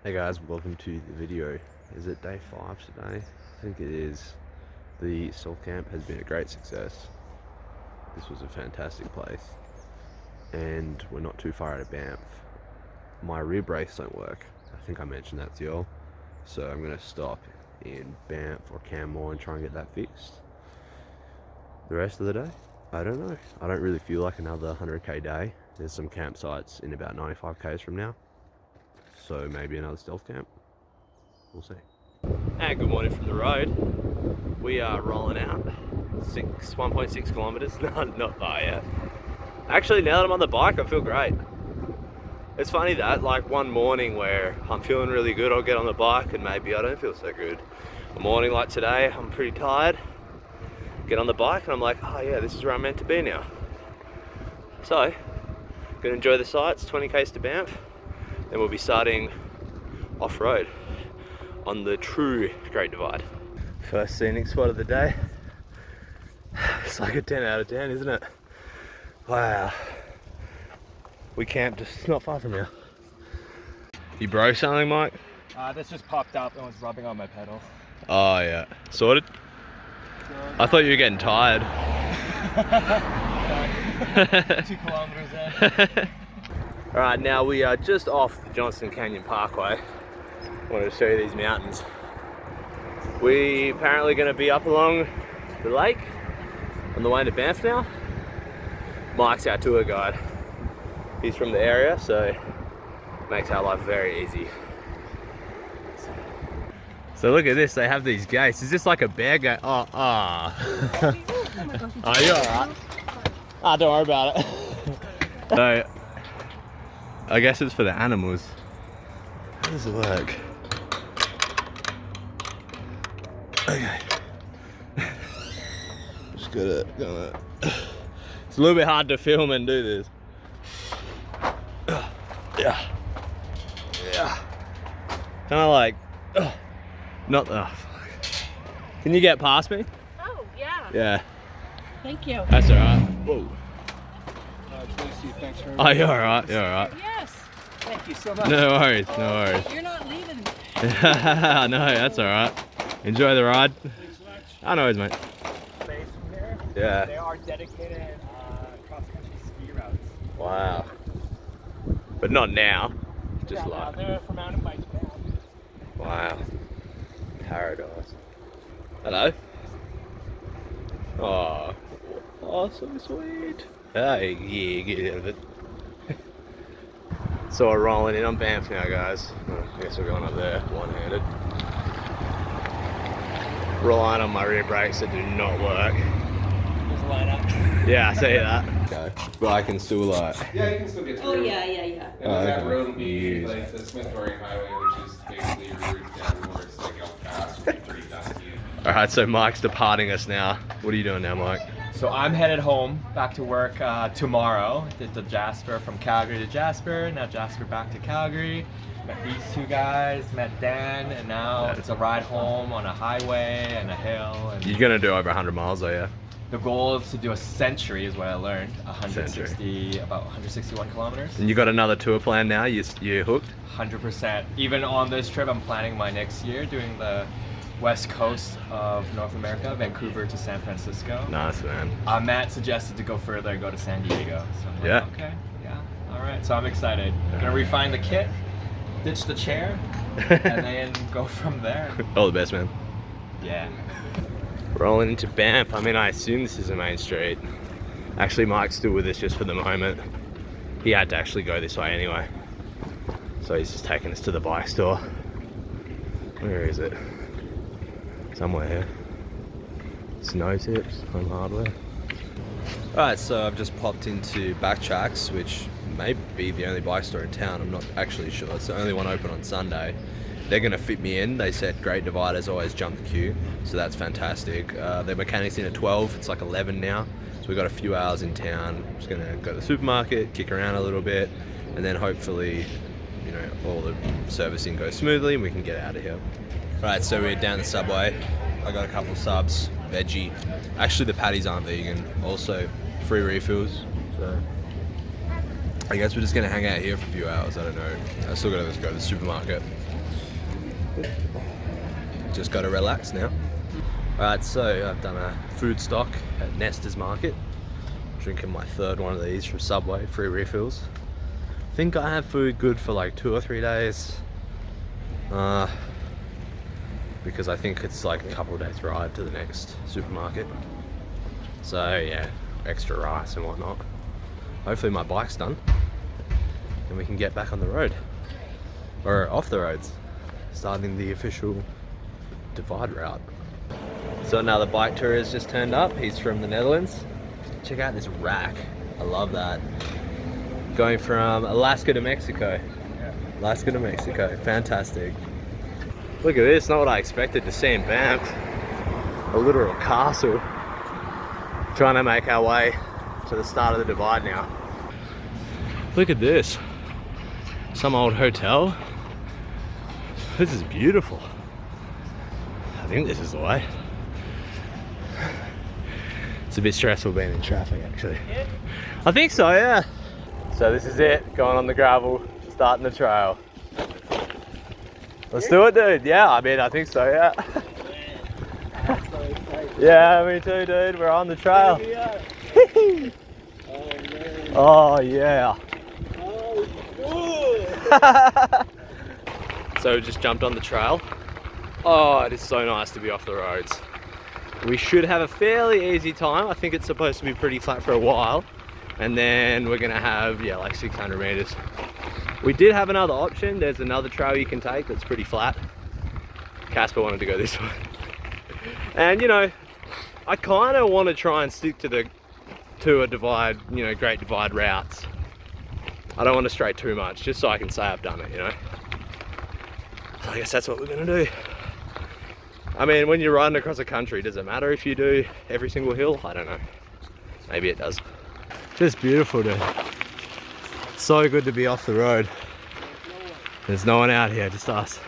Hey guys, welcome to the video. Is it day 5 today? I think it is. The salt camp has been a great success. This was a fantastic place. And we're not too far out of Banff. My rear brakes don't work. I think I mentioned that to y'all. So I'm going to stop in Banff or Canmore and try and get that fixed. The rest of the day, I don't know. I don't really feel like another 100k day. There's some campsites in about 95k's from now. So maybe another stealth camp. We'll see. And good morning from the road. We are rolling out 1.6 kilometers. Not far yet. Actually, now that I'm on the bike, I feel great. It's funny that, like one morning where I'm feeling really good, I'll get on the bike and maybe I don't feel so good. A morning like today, I'm pretty tired. Get on the bike and I'm like, oh yeah, this is where I'm meant to be now. So, gonna enjoy the sights, 20k's to Banff. Then we'll be starting off-road on the true Great Divide. First scenic spot of the day. It's like a 10 out of 10, isn't it? Wow. We camped just not far from here. You broke something, Mike? This just popped up and was rubbing on my pedal. Oh yeah. Sorted? I thought you were getting tired. 2 kilometers in. Alright, now we are just off the Johnston Canyon Parkway. I wanted to show you these mountains. We apparently going to be up along the lake on the way to Banff now. Mike's our tour guide. He's from the area, so makes our life very easy. So look at this, they have these gates. Is this like a bear gate? Oh, oh you're alright. Don't worry about it. So, I guess it's for the animals. How does it work? Okay. Just gonna. It's a little bit hard to film and do this. Yeah. Yeah. Kind of like. Not the. Can you get past me? Oh, yeah. Yeah. Thank you. That's alright. Whoa. Thanks for Oh, you're alright. You're alright. Yes. Thank you so much. No worries. No worries. You're not leaving. No, that's alright. Enjoy the ride. I know his mate. Space from here. Yeah. They are dedicated cross-country ski routes. Wow. But not now. Just Yeah, like. they're for mountain bikes now. Wow. Paradise. Hello. Oh. Oh, so sweet. Hey, yeah, get out of it. So we're rolling in on Banff now, guys. I guess we're going up there one-handed. Relying on my rear brakes that do not work. There's a lineup. Yeah, I see that. Okay. But I can still like. Yeah, you can still get through. Oh, yeah. And Oh, that okay. road will be like the Smith-Dorian Highway, which is basically your route down where it's like out fast, which is pretty dusty. Alright, so Mike's departing us now. What are you doing now, Mike? So I'm headed home, back to work tomorrow. Did the Jasper from Calgary to Jasper, now Jasper back to Calgary. Met these two guys, met Dan, and now it's a ride home on a highway and a hill. And You're gonna do over 100 miles, though, yeah? the goal is to do a century, is what I learned. About 161 kilometers. And you got another tour plan now? You hooked? 100%. Even on this trip, I'm planning my next year, doing the west coast of North America, Vancouver to San Francisco. Nice, man. Matt suggested to go further and go to San Diego. So I'm like, Yeah. okay, yeah, all right. So I'm excited. Gonna refine the kit, ditch the chair, and then go from there. All the best, man. Yeah. Rolling into Banff. I mean, I assume this is a main street. Actually, Mike's still with us just for the moment. He had to actually go this way anyway. So he's just taking us to the bike store. Where is it? Somewhere here. Snow Tips, Home Hardware. Alright, so I've just popped into Backtracks, which may be the only bike store in town. I'm not actually sure. It's the only one open on Sunday. They're going to fit me in. They said Great Dividers always jump the queue, so that's fantastic. Their mechanics in at 12. It's like 11 now, so we've got a few hours in town. Just going to go to the supermarket, kick around a little bit, and then hopefully, you know, all the servicing goes smoothly and we can get out of here. Right, so we're down the subway. I got a couple subs, veggie. Actually, the patties aren't vegan. Also, free refills. So I guess we're just gonna hang out here for a few hours. I don't know. I still gotta go to the supermarket. Just got to relax now. Alright, so I've done a food stock at Nestor's Market. Drinking my third one of these from Subway, free refills. I think I have food good for like 2 or 3 days. Because I think it's like a couple of days ride to the next supermarket. So yeah, extra rice and whatnot. Hopefully my bike's done and we can get back on the road. Or off the roads. Starting the official divide route. So another bike tour has just turned up. He's from the Netherlands. Check out this rack. I love that. Going from Alaska to Mexico. Alaska to Mexico. Fantastic. Look at this. Not what I expected to see in Banff. A literal castle. Trying to make our way to the start of the divide now. Look at this. Some old hotel. This is beautiful. I think this is the way. It's a bit stressful being in traffic actually. I think so, yeah. So this is it, going on the gravel, starting the trail. Let's do it, dude. Yeah, I mean, I think so, yeah. Yeah, me too, dude. We're on the trail. Oh, yeah. So we just jumped on the trail. Oh, it is so nice to be off the roads. We should have a fairly easy time. I think it's supposed to be pretty flat for a while. And then we're gonna have, yeah, like 600 meters. We did have another option. There's another trail you can take that's pretty flat. Kasper wanted to go this way. And you know, I kind of want to try and stick to a divide, you know, Great Divide routes. I don't want to stray too much, just so I can say I've done it, you know. So I guess that's what we're gonna do. I mean, when you're riding across a country, does it matter if you do every single hill? I don't know. Maybe it does. Just beautiful, dude. So good to be off the road. There's no one out here, just us.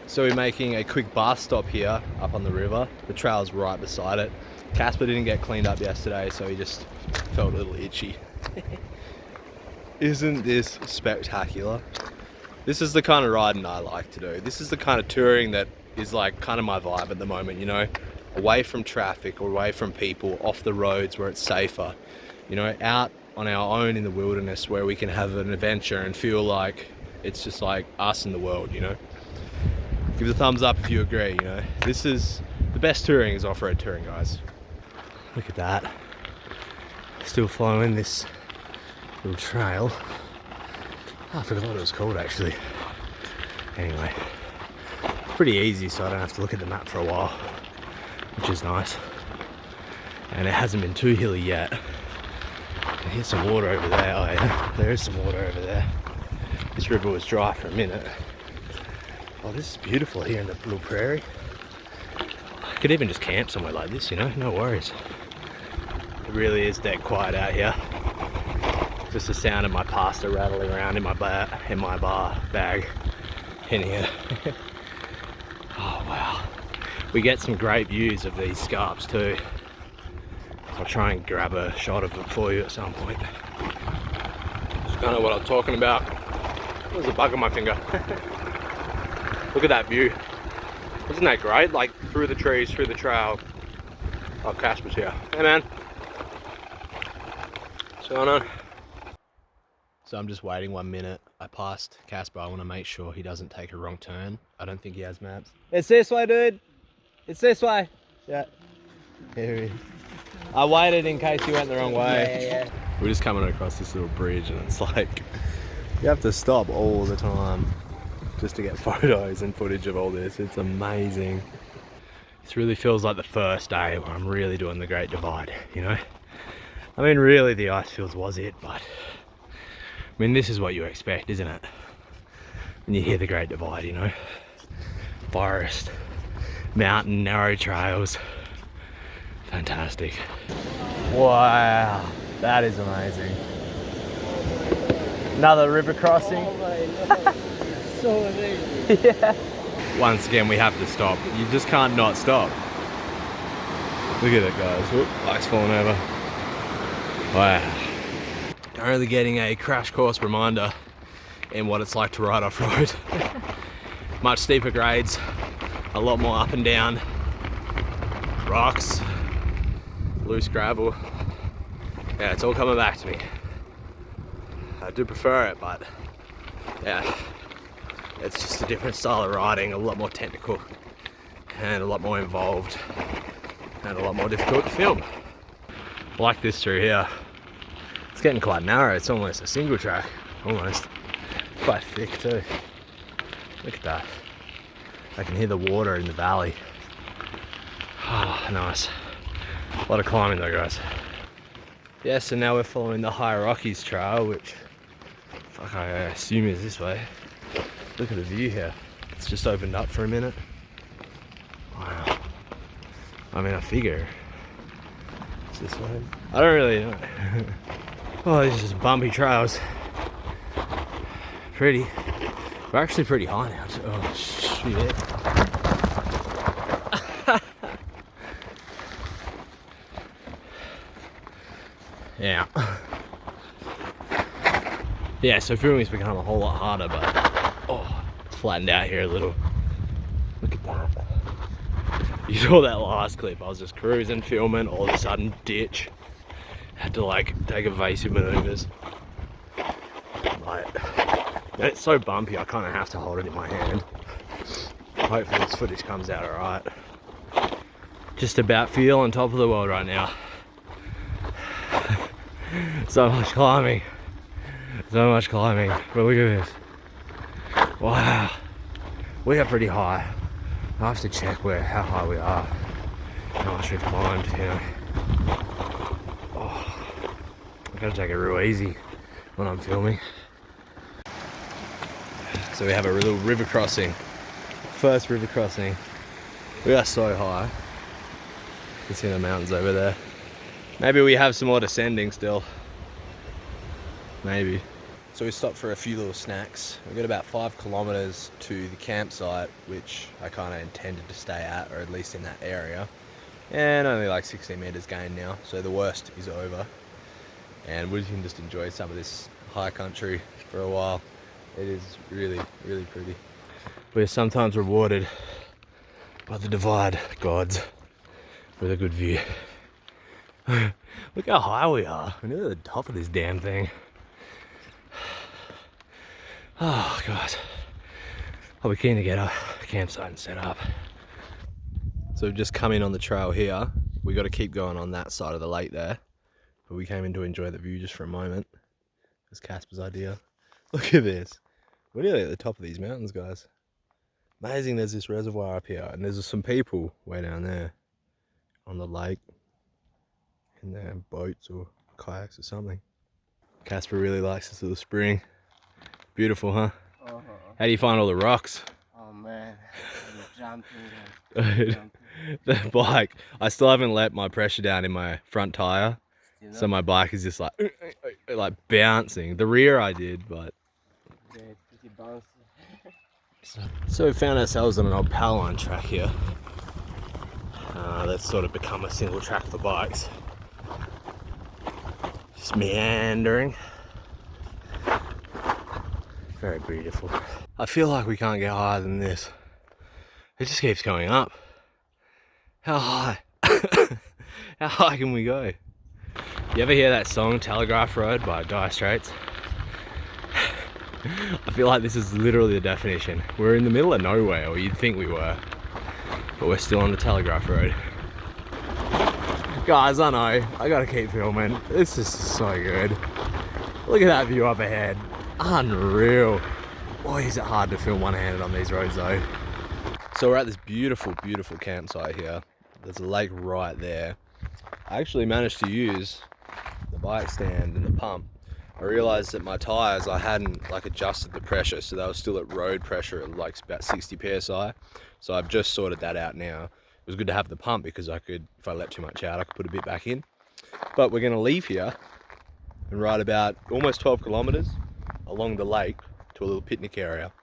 So we're making a quick bus stop here up on the river. The trail's right beside it. Kasper didn't get cleaned up yesterday, so he just felt a little itchy. Isn't this spectacular? This is the kind of riding I like to do. This is the kind of touring that is like kind of my vibe at the moment, you know? Away from traffic, away from people, off the roads where it's safer. You know, out on our own in the wilderness where we can have an adventure and feel like it's just like us in the world, you know? Give it a thumbs up if you agree, you know? This is, the best touring is off-road touring, guys. Look at that. Still following this little trail. Oh, I forgot what it was called actually. Anyway, pretty easy, so I don't have to look at the map for a while, which is nice. And it hasn't been too hilly yet. I hear some water over there. Oh yeah, there is some water over there. This river was dry for a minute. Oh, this is beautiful here in the little prairie. I could even just camp somewhere like this, you know, no worries. It really is dead quiet out here. Just the sound of my pasta rattling around in my bar bag in here. Oh wow. We get some great views of these scarps too. I'll try and grab a shot of it for you at some point. That's kind of what I'm talking about. There's a bug on my finger. Look at that view. Isn't that great? Like through the trees, through the trail. Oh, Kasper's here. Hey man. What's going on? So I'm just waiting 1 minute. I passed Kasper. I want to make sure he doesn't take a wrong turn. I don't think he has maps. It's this way, dude. It's this way. Yeah. Here he is. I waited in case you went the wrong way. Yeah. We're just coming across this little bridge and it's like, you have to stop all the time just to get photos and footage of all this. It's amazing. This really feels like the first day where I'm really doing the Great Divide, you know? I mean, really the ice fields was it, but I mean, this is what you expect, isn't it? When you hear the Great Divide, you know? Forest, mountain, narrow trails. Fantastic. Wow, that is amazing. Another river crossing. So amazing. Yeah. Once again, we have to stop. You just can't not stop. Look at it, guys. Whoop, bike's falling over. Wow. Currently getting a crash course reminder in what it's like to ride off-road. Much steeper grades, a lot more up and down, rocks, loose gravel. Yeah, it's all coming back to me. I do prefer it, but yeah, it's just a different style of riding, a lot more technical and a lot more involved and a lot more difficult to film. Like this through here, it's getting quite narrow. It's almost a single track, almost. Quite thick too. Look at that. I can hear the water in the valley. Oh, nice. A lot of climbing though, guys. Yeah, so now we're following the High Rockies trail, which fuck, I assume is this way. Look at the view here. It's just opened up for a minute. Wow. I mean, I figure it's this way. I don't really know. Oh, these are just bumpy trails. Pretty. We're actually pretty high now. Oh shit. Yeah. Yeah, so filming's become a whole lot harder, but oh, it's flattened out here a little. Look at that. You saw that last clip. I was just cruising, filming, all of a sudden ditch. Had to like take evasive maneuvers. Like, and it's so bumpy, I kind of have to hold it in my hand. Hopefully this footage comes out alright. Just about feel on top of the world right now. So much climbing. So much climbing. But look at this. Wow. We are pretty high. I have to check how high we are. How much we've climbed, you know. Oh, I gotta take it real easy when I'm filming. So we have a little river crossing. First river crossing. We are so high. You can see the mountains over there. Maybe we have some more descending still. Maybe. So we stopped for a few little snacks. We've got about 5 kilometers to the campsite, which I kind of intended to stay at, or at least in that area. And only like 16 meters gained now, so the worst is over. And we can just enjoy some of this high country for a while. It is really, really pretty. We're sometimes rewarded by the Divide gods with a good view. Look how high we are. We're near the top of this damn thing. Oh God. I'll be keen to get a campsite and set up. So we've just come in on the trail here. We got to keep going on that side of the lake there. But we came in to enjoy the view just for a moment. It's Kasper's idea. Look at this. We're nearly at the top of these mountains, guys. Amazing, there's this reservoir up here, and there's some people way down there on the lake in their boats or kayaks or something. Kasper really likes this little spring. Beautiful, huh? How do you find all the rocks? Oh man, I'm jumping. The bike, I still haven't let my pressure down in my front tire, so my bike is just like bouncing. The rear I did, but Pretty bouncy. so we found ourselves on an old power line track here. That's sort of become a single track for bikes. Just meandering. Very beautiful. I feel like we can't get higher than this. It just keeps going up. How high? How high can we go? You ever hear that song Telegraph Road by Dire Straits? I feel like this is literally the definition. We're in the middle of nowhere, or you'd think we were, but we're still on the Telegraph Road. Guys, I know, I gotta keep filming. This is so good. Look at that view up ahead. Unreal. Boy, is it hard to film one-handed on these roads though. So we're at this beautiful, beautiful campsite here. There's a lake right there. I actually managed to use the bike stand and the pump. I realized that my tires, I hadn't like adjusted the pressure, so they were still at road pressure at like about 60 psi. So I've just sorted that out now. It was good to have the pump because I could, if I let too much out, I could put a bit back in. But we're gonna leave here and ride about almost 12 kilometers along the lake to a little picnic area.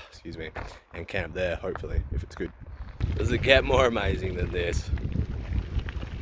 Excuse me, and camp there, hopefully, if it's good. Does it get more amazing than this?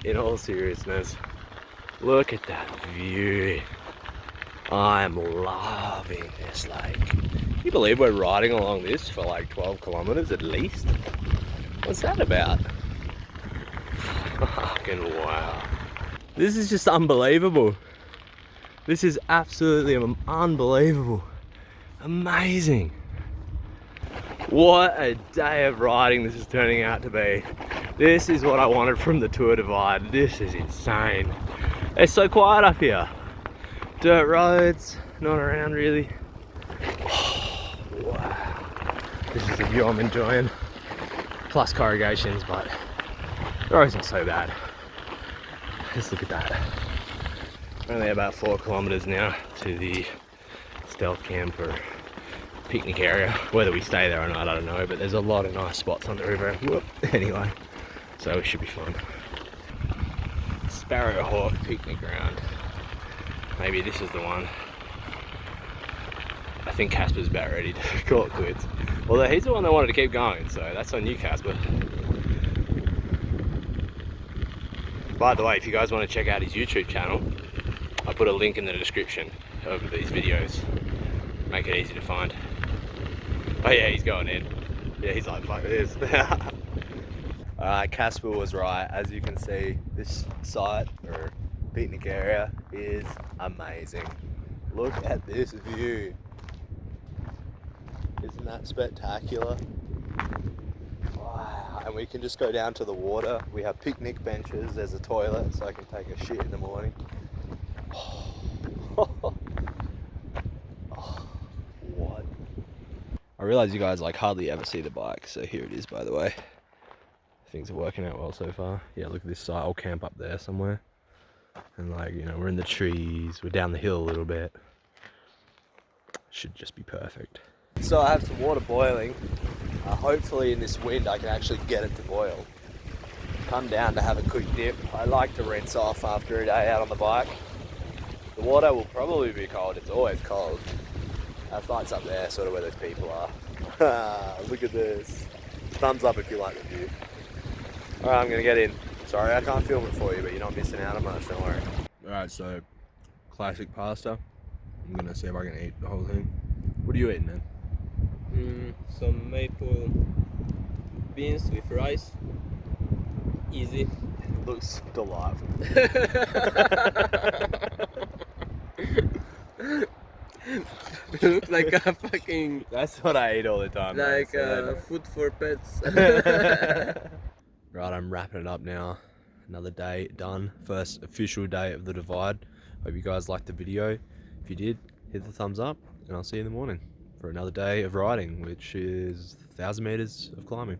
In all seriousness, look at that view. I'm loving this lake. Can you believe we're riding along this for like 12 kilometers at least? What's that about? Fucking wow. This is just unbelievable. This is absolutely unbelievable. Amazing. What a day of riding this is turning out to be. This is what I wanted from the Tour Divide. This is insane. It's so quiet up here. Dirt roads, not around really. Wow. This is the view I'm enjoying. Plus corrugations, but the road's not so bad. Just look at that. Only about 4 kilometers now to the stealth camp or picnic area. Whether we stay there or not, I don't know, but there's a lot of nice spots on the river. Whoop. Anyway, so it should be fun. Sparrowhawk picnic ground. Maybe this is the one. I think Kasper's about ready to call it quits. Although he's the one that wanted to keep going, so that's on you, Kasper. By the way, if you guys want to check out his YouTube channel, I'll put a link in the description of these videos. Make it easy to find. Oh yeah, he's going in. Yeah, he's like, fuck this. Alright, Kasper was right. As you can see, this site or picnic area is amazing. Look at this view. Isn't that spectacular? Wow. And we can just go down to the water. We have picnic benches. There's a toilet so I can take a shit in the morning. What? I realise you guys like hardly ever see the bike, so here it is, by the way. Things are working out well so far. Yeah, look at this site. I'll camp up there somewhere. And like, you know, we're in the trees. We're down the hill a little bit. Should just be perfect. So I have some water boiling. Hopefully in this wind I can actually get it to boil. Come down to have a quick dip. I like to rinse off after a day out on the bike. The water will probably be cold. It's always cold. Our site's up there, sort of where those people are. Look at this. Thumbs up if you like the view. Alright, I'm gonna get in. Sorry, I can't film it for you, but you're not missing out on much, don't worry. Alright, so classic pasta. I'm gonna see if I can eat the whole thing. What are you eating, man? Some maple beans with rice. Easy. Looks delightful. It looks like a fucking That's what I eat all the time. like mate, food for pets. Right, I'm wrapping it up now. Another day done. First official day of the Divide. Hope you guys liked the video. If you did, hit the thumbs up, and I'll see you in the morning for another day of riding, which is 1,000 meters of climbing.